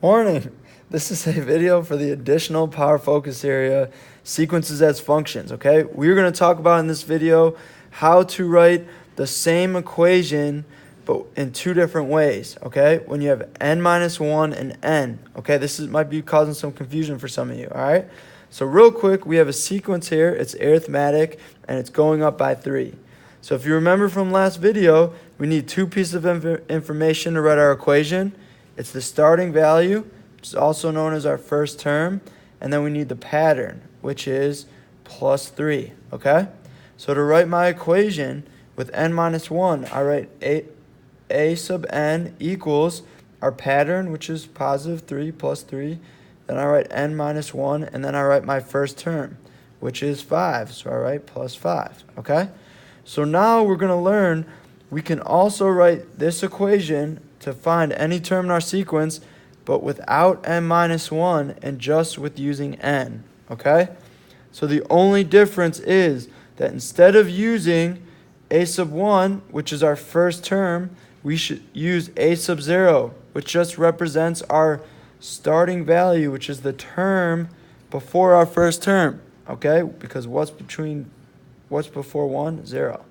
Warning! This is a video for the additional power focus area, sequences as functions, okay? We're going to talk about in this video how to write the same equation but in two different ways, okay? When you have n minus 1 and n, okay? Might be causing some confusion for some of you, all right? So real quick, we have a sequence here. It's arithmetic, and it's going up by 3. So if you remember from last video, we need two pieces of information to write our equation. It's the starting value, which is also known as our first term, and then we need the pattern, which is plus 3, okay? So to write my equation with n minus 1, I write a sub n equals our pattern, which is positive 3 plus 3. Then I write n minus 1, and then I write my first term, which is 5. So I write plus 5, okay? So now we're going to learn we can also write this equation to find any term in our sequence, but without n minus 1 and just with using n, okay? So the only difference is that instead of using a sub 1, which is our first term, we should use a sub 0, which just represents our starting value, which is the term before our first term, okay? Because what's before 1? 0.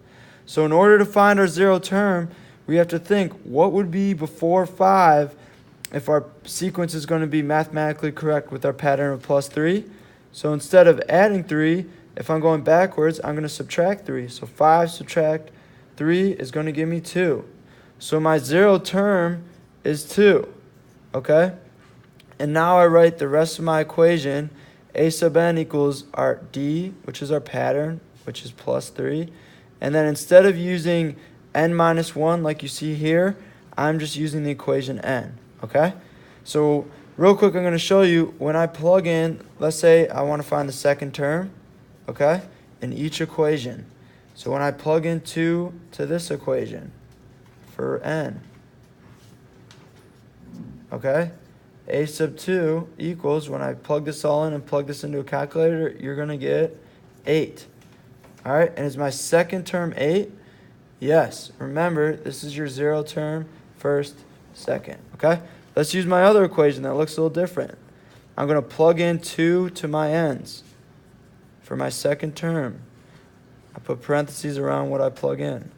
So in order to find our 0 term, we have to think, what would be before 5 if our sequence is going to be mathematically correct with our pattern of plus 3? So instead of adding 3, if I'm going backwards, I'm going to subtract 3. So 5 subtract 3 is going to give me 2. So my 0 term is 2, okay? And now I write the rest of my equation. A sub n equals our d, which is our pattern, which is plus 3. And then instead of using n minus 1 like you see here, I'm just using the equation n, okay? So real quick, I'm going to show you when I plug in, let's say I want to find the second term, okay, in each equation. So when I plug in 2 to this equation for n, okay, a sub 2 equals, when I plug this all in and plug this into a calculator, you're going to get 8. All right, and is my second term 8? Yes. Remember, this is your 0 term, first, second, okay? Let's use my other equation that looks a little different. I'm going to plug in 2 to my n's for my second term. I put parentheses around what I plug in,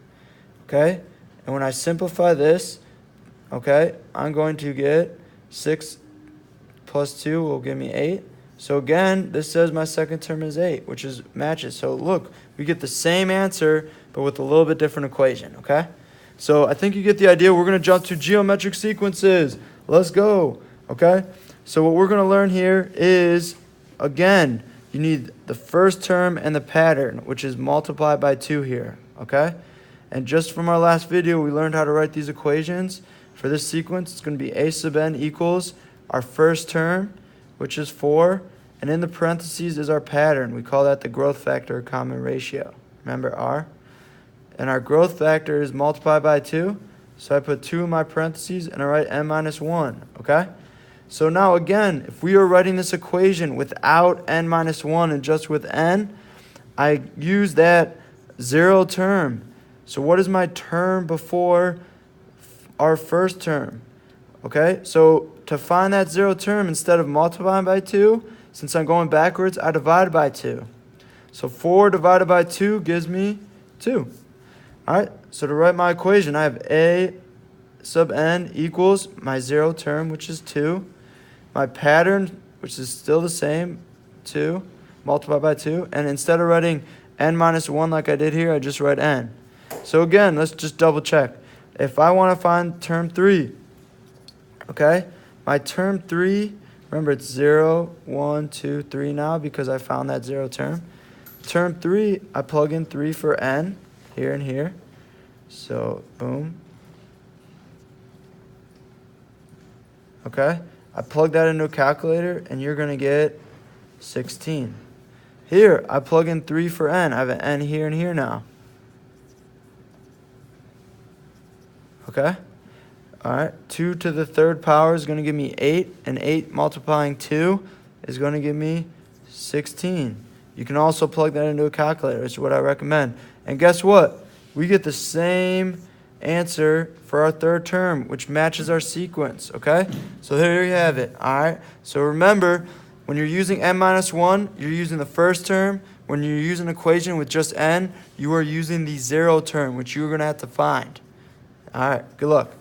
okay? And when I simplify this, okay, I'm going to get 6 plus 2 will give me 8. So again, this says my second term is 8, which is matches. So look, we get the same answer, but with a little bit different equation, okay? So I think you get the idea. We're going to jump to geometric sequences. Let's go, okay? So what we're going to learn here is, again, you need the first term and the pattern, which is multiplied by 2 here, okay? And just from our last video, we learned how to write these equations. For this sequence, it's going to be a sub n equals our first term, which is 4, and in the parentheses is our pattern. We call that the growth factor or common ratio. Remember R? And our growth factor is multiplied by 2, so I put 2 in my parentheses, and I write n minus 1, okay? So now again, if we are writing this equation without n minus 1 and just with n, I use that 0 term. So what is my term before our first term? Okay, so to find that 0 term, instead of multiplying by 2, since I'm going backwards, I divide by 2. So 4 divided by 2 gives me 2. All right, so to write my equation, I have a sub n equals my 0 term, which is 2. My pattern, which is still the same, 2, multiplied by 2. And instead of writing n minus 1 like I did here, I just write n. So again, let's just double check. If I want to find term 3, okay, my term 3, remember it's 0, 1, 2, 3 now because I found that 0 term. Term 3, I plug in 3 for n, here and here. So, boom. Okay, I plug that into a calculator, and you're going to get 16. Here, I plug in 3 for n. I have an n here and here now. Okay? All right, 2 to the third power is going to give me 8, and 8 multiplying 2 is going to give me 16. You can also plug that into a calculator. It's what I recommend. And guess what? We get the same answer for our third term, which matches our sequence, okay? So there you have it, all right? So remember, when you're using n minus 1, you're using the first term. When you're using an equation with just n, you are using the zero term, which you're going to have to find. All right, good luck.